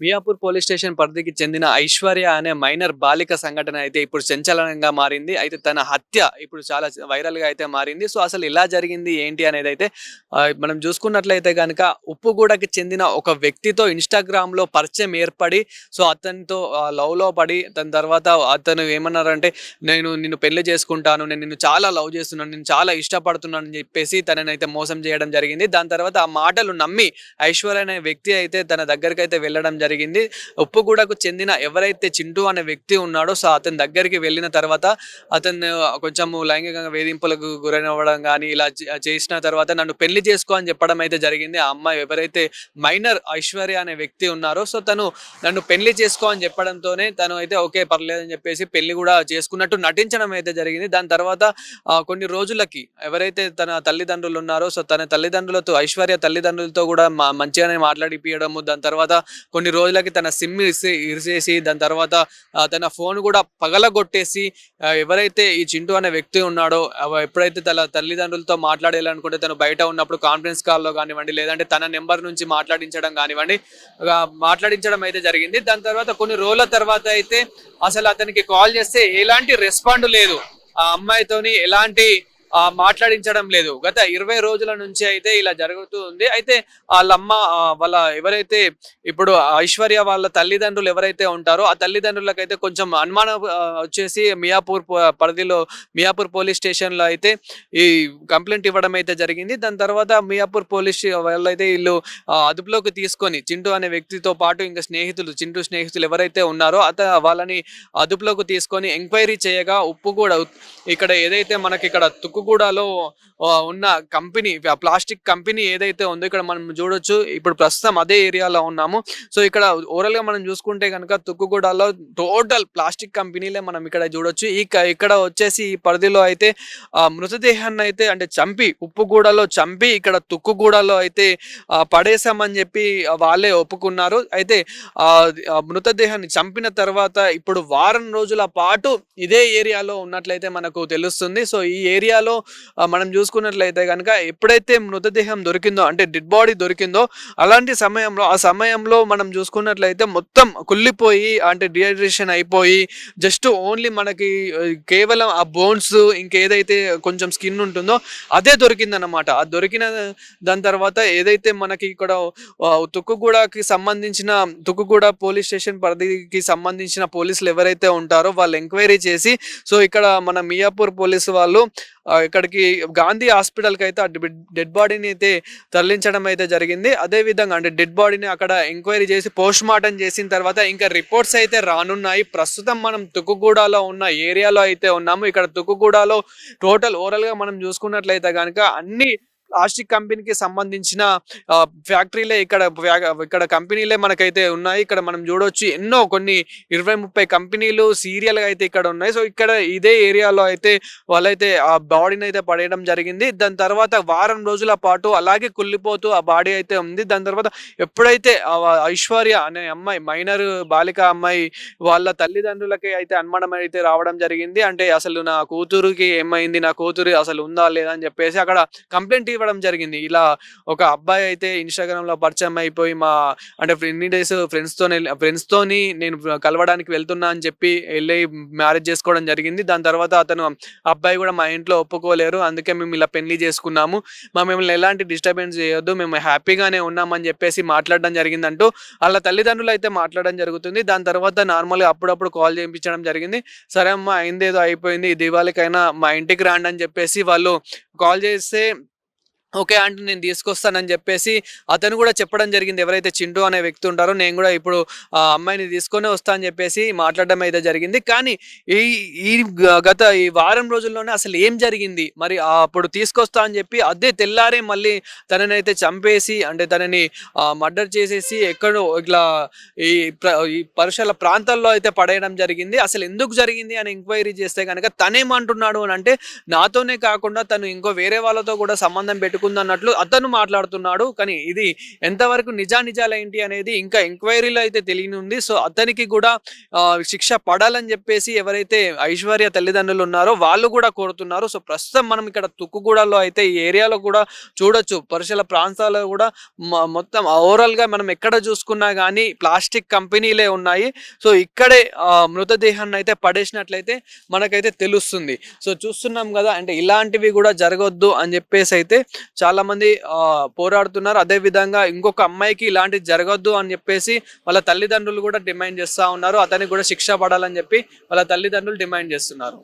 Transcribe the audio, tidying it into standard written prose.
Miyapur police station పరిధికి చెందిన ఐశ్వర్య అనే మైనర్ బాలిక సంఘటన అయితే ఇప్పుడు సంచలనంగా మారింది. అయితే తన హత్య ఇప్పుడు చాలా వైరల్‌గా అయితే మారింది. సో, అసలు ఎలా జరిగింది ఏంటి అనేదైతే మనం చూసుకున్నట్లయితే గనక ఉప్పుగూడకి చెందిన ఒక వ్యక్తితో ఇన్‌స్టాగ్రామ్‌లో పరిచయం ఏర్పడి సో, అతనితో లవ్‌లో పడి దాని తర్వాత అతను ఏమన్నారంటే, "నేను నిన్ను పెళ్లి చేసుకుంటాను. నేను నిన్ను చాలా లవ్ చేస్తున్నాను. నిన్ను చాలా ఇష్టపడుతున్నాను" అని చెప్పేసి తననైతే మోసం చేయడం జరిగింది. దాని తర్వాత ఆ మాటలు నమ్మి ఐశ్వర్య అనే వ్యక్తి అయితే తన దగ్గరికైతే వెళ్ళడం జరిగింది. ఉప్పుగూడకు చెందిన ఎవరైతే చింటూ అనే వ్యక్తి ఉన్నాడో సో, అతని దగ్గరికి వెళ్ళిన తర్వాత అతను కొంచెము లైంగికంగా వేధింపులకు గురైనవ్వడం గాని ఇలా చేసిన తర్వాత నన్ను పెళ్లి చేసుకో అని చెప్పడం అయితే జరిగింది. ఆ అమ్మాయి ఎవరైతే మైనర్ ఐశ్వర్య అనే వ్యక్తి ఉన్నారో సో, తను నన్ను పెళ్లి చేసుకో అని చెప్పడంతోనే తను అయితే ఓకే పర్లేదని చెప్పేసి పెళ్లి కూడా చేసుకున్నట్టు నటించడం అయితే జరిగింది. దాని తర్వాత కొన్ని రోజులకి ఎవరైతే తన తల్లిదండ్రులు ఉన్నారో సో, తన తల్లిదండ్రులతో ఐశ్వర్య తల్లిదండ్రులతో కూడా మంచిగానే మాట్లాడిపియడము. దాని తర్వాత కొన్ని రోజులకి తన సిమ్ ఇరిసేసి దాని తర్వాత తన ఫోన్ కూడా పగలగొట్టేసి ఎవరైతే ఈ చింటూ అనే వ్యక్తి ఉన్నాడో ఎప్పుడైతే తన తల్లిదండ్రులతో మాట్లాడాలనుకుంటే తను బయట ఉన్నప్పుడు కాన్ఫరెన్స్ కాల్‌లో గానివ్వండి, లేదంటే తన నంబర్ నుంచి మాట్లాడించడం గానివ్వండి, మాట్లాడించడం అయితే జరిగింది. దాని తర్వాత కొన్ని రోజుల తర్వాత అయితే అసలు అతనికి కాల్ చేస్తే ఎలాంటి రెస్పాండ్ లేదు. ఆ అమ్మాయితోని ఎలాంటి మాట్లాడించడం లేదు. గత 20 రోజుల నుంచి అయితే ఇలా జరుగుతూ ఉంది. అయితే ఆళ్ళమ్మ వాళ్ళ ఎవరైతే ఇప్పుడు ఐశ్వర్య వాళ్ళ తల్లిదండ్రులు ఎవరైతే ఉంటారో, ఆ తల్లిదండ్రులకైతే కొంచెం అనుమానం వచ్చేసి పరిధిలో మియాపూర్ పోలీస్ స్టేషన్‌లో అయితే ఈ కంప్లెయింట్ ఇవ్వడం అయితే జరిగింది. దాని తర్వాత మియాపూర్ పోలీస్ వాళ్ళైతే ఈళ్ళు అదుపులోకి తీసుకొని చింటూ అనే వ్యక్తితో పాటు ఇంకా స్నేహితులు చింటూ స్నేహితులు ఎవరైతే ఉన్నారో వాళ్ళని అదుపులోకి తీసుకొని ఎంక్వైరీ చేయగా ఇక్కడ ఏదైతే మనకిక్కడ తుక్కుగూడలో ఉన్న కంపెనీ ప్లాస్టిక్ కంపెనీ ఏదైతే ఉందో ఇక్కడ మనం చూడొచ్చు. ఇప్పుడు ప్రస్తుతం అదే ఏరియాలో ఉన్నాము. సో, ఇక్కడ ఓవరాల్‌గా మనం చూసుకుంటే గనక తుక్కుగూడలో టోటల్ ప్లాస్టిక్ కంపెనీలే మనం ఇక్కడ చూడొచ్చు. ఇక్కడ వచ్చేసి ఈ పరిధిలో అయితే మృతదేహాన్నయితే అంటే ఉప్పుగూడలో చంపి ఇక్కడ తుక్కుగూడలో అయితే పడేసామని చెప్పి వాళ్ళే ఒప్పుకున్నారు. అయితే మృతదేహాన్ని చంపిన తర్వాత ఇప్పుడు వారం రోజుల పాటు ఇదే ఏరియాలో ఉన్నట్లయితే మనకు తెలుస్తుంది. సో, ఈ ఏరియాలో మనం చూసుకున్నట్లయితే గనక ఎప్పుడైతే మృతదేహం దొరికిందో అంటే డెడ్ బాడీ దొరికిందో అలాంటి ఆ సమయంలో మనం చూసుకున్నట్లయితే మొత్తం కుళ్ళిపోయి అంటే డీహైడ్రేషన్ అయిపోయి జస్ట్ ఓన్లీ మనకి కేవలం ఆ బోన్స్ ఇంకేదైతే కొంచెం స్కిన్ ఉంటుందో అదే దొరికిందన్నమాట. అది దొరికిన దాని తర్వాత ఏదైతే మనకి ఇక్కడ తుక్కుగూడ పోలీస్ స్టేషన్ పరిధికి సంబంధించిన పోలీసులు ఎవరైతే ఉంటారో వాళ్ళు ఎంక్వైరీ చేసి సో, ఇక్కడ మన మియాపూర్ పోలీసు వాళ్ళు ఇక్కడికి గాంధీ హాస్పిటల్‌కి అయితే డెడ్ బాడీని అయితే తరలించడం అయితే జరిగింది. అదే విధంగా అంటే డెడ్ బాడీని అక్కడ ఎంక్వైరీ చేసి పోస్ట్‌మార్టం చేసిన తర్వాత ఇంకా రిపోర్ట్స్ అయితే రానున్నాయి. ప్రస్తుతం మనం తుక్కుగూడలో ఉన్న ఏరియాలో అయితే ఉన్నాము. ఇక్కడ తుక్కుగూడలో టోటల్ ఓవరాల్‌గా మనం చూసుకున్నట్లయితే గనక అన్ని ప్లాస్టిక్ కంపెనీకి సంబంధించిన ఫ్యాక్టరీలే ఇక్కడ కంపెనీలే మనకైతే ఉన్నాయి. ఇక్కడ మనం చూడొచ్చు ఎన్నో కొన్ని 20, 30 కంపెనీలు సీరియల్‌గా అయితే ఇక్కడ ఉన్నాయి. సో, ఇక్కడ ఇదే ఏరియాలో అయితే వాళ్ళైతే ఆ బాడీని అయితే పడేయడం జరిగింది. దాని తర్వాత వారం రోజుల పాటు అలాగే కుళ్ళిపోతూ ఆ బాడీ అయితే ఉంది. దాని తర్వాత ఎప్పుడైతే ఐశ్వర్య అనే అమ్మాయి మైనర్ బాలిక అమ్మాయి వాళ్ళ తల్లిదండ్రులకి అయితే అనుమానం అయితే రావడం జరిగింది. అంటే అసలు నా కూతురికి ఏమైంది? నా కూతురు అసలు ఉందా? లేదా? అని చెప్పేసి అక్కడ కంప్లెయింట్ ఇవ్వడం జరిగింది. ఇలా ఒక అబ్బాయి అయితే ఇన్‌స్టాగ్రామ్‌లో పరిచయం అయిపోయి అంటే ఇన్ని డేస్ ఫ్రెండ్స్‌తోని నేను కలవడానికి వెళ్తున్నా అని చెప్పి ఎళ్లి మ్యారేజ్ చేసుకోవడం జరిగింది. దాని తర్వాత అబ్బాయి కూడా మా ఇంట్లో ఒప్పుకోలేరు. అందుకే మేము ఇలా పెళ్లి చేసుకున్నాము. మిమ్మల్ని ఎలాంటి డిస్టర్బెన్స్ చేయొద్దు. మేము హ్యాపీగానే ఉన్నామని చెప్పేసి మాట్లాడడం జరిగిందంటూ ఆళ్ళ తల్లిదండ్రులు అయితే మాట్లాడడం జరుగుతుంది. దాని తర్వాత నార్మల్‌గా అప్పుడప్పుడు కాల్ చేపించడం జరిగింది. సరే అమ్మ అయిందేదో అయిపోయింది. ఈ దీపావళికైనా మా ఇంటికి రాండి అని చెప్పేసి వాళ్ళు కాల్ చేస్తే ఓకే ఆంటీ నేను తీసుకొస్తానని చెప్పేసి అతను కూడా చెప్పడం జరిగింది. ఎవరైతే చింటూ అనే వ్యక్తి ఉంటారో నేను కూడా ఇప్పుడు అమ్మాయిని తీసుకొనే వస్తా అని చెప్పేసి మాట్లాడడం అయితే జరిగింది. కానీ ఈ ఈ గత ఈ వారం రోజుల్లోనే అసలు ఏం జరిగింది? మరి అప్పుడు తీసుకొస్తా అని చెప్పి అదే తెల్లారే మళ్ళీ తననైతే చంపేసి అంటే తనని మర్డర్ చేసేసి ఎక్కడో ఇట్లా ఈ ఈ పరిసర ప్రాంతాల్లో అయితే పడేయడం జరిగింది. అసలు ఎందుకు జరిగింది అని ఎంక్వైరీ చేస్తే గనక తనేమంటున్నాడు అనంటే నాతోనే కాకుండా తను ఇంకో వేరే వాళ్ళతో కూడా సంబంధం పట్టుకుందన్నట్లు అతను మాట్లాడుతున్నాడు. కానీ ఇది ఎంతవరకు నిజానిజాలేంటి అనేది ఇంకా ఎంక్వైరీలో అయితే తెలియనుంది. సో, అతనికి కూడా శిక్ష పడాలని జెప్పేసి ఎవరైతే ఐశ్వర్య తల్లిదండ్రులు ఉన్నారో వాళ్ళు గూడా కోరుతున్నారు. సో, ప్రస్తుతం మనం ఇక్కడ తుక్కుగూడలో అయితే ఈ ఏరియాలో కూడా చూడొచ్చు. పరిసర ప్రాంతాల్లో గూడా మొత్తం ఓవరాల్‌గా మనం ఎక్కడ జూసుకున్నా గానీ ప్లాస్టిక్ కంపెనీలే ఉన్నాయి. సో, ఇక్కడే మృతదేహాన్నయితే పడేసినట్లయితే మనకైతే తెలుస్తుంది. సో, చూస్తున్నాం గదా! అంటే ఇలాంటివి గూడా జరగొద్దు అని జెప్పేసయితే చాలామంది పోరాడుతున్నారు. అదే విధంగా ఇంకొక అమ్మాయికి ఇలాంటిది జరగొద్దు అని జెప్పేసి వాళ్ళ తల్లిదండ్రులు గూడా డిమాండ్ జేస్తా ఉన్నారు. అతనికి గూడా శిక్ష పడాలని జెప్పి వాళ్ళ తల్లిదండ్రులు డిమాండ్ జేస్తున్నారు.